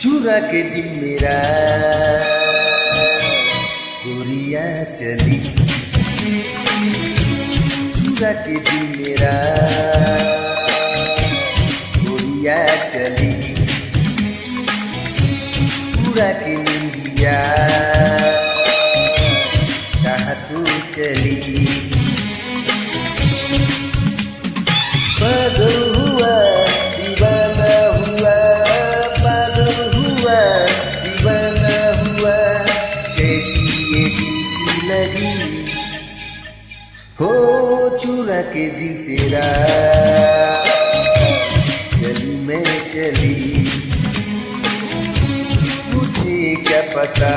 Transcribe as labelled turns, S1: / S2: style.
S1: चुरा के दिल मेरा गोरिया चली, चुरा के दिल मेरा गोरिया चली, चुरा के निंदिया कहाँ तू चली। पागल हुआ दीवाना हुआ, पागल हुआ दीवाना हुआ, कैसी ये बीती लगी हो चुरा के दिल तेरा चली मैं चली, मुझे क्या पता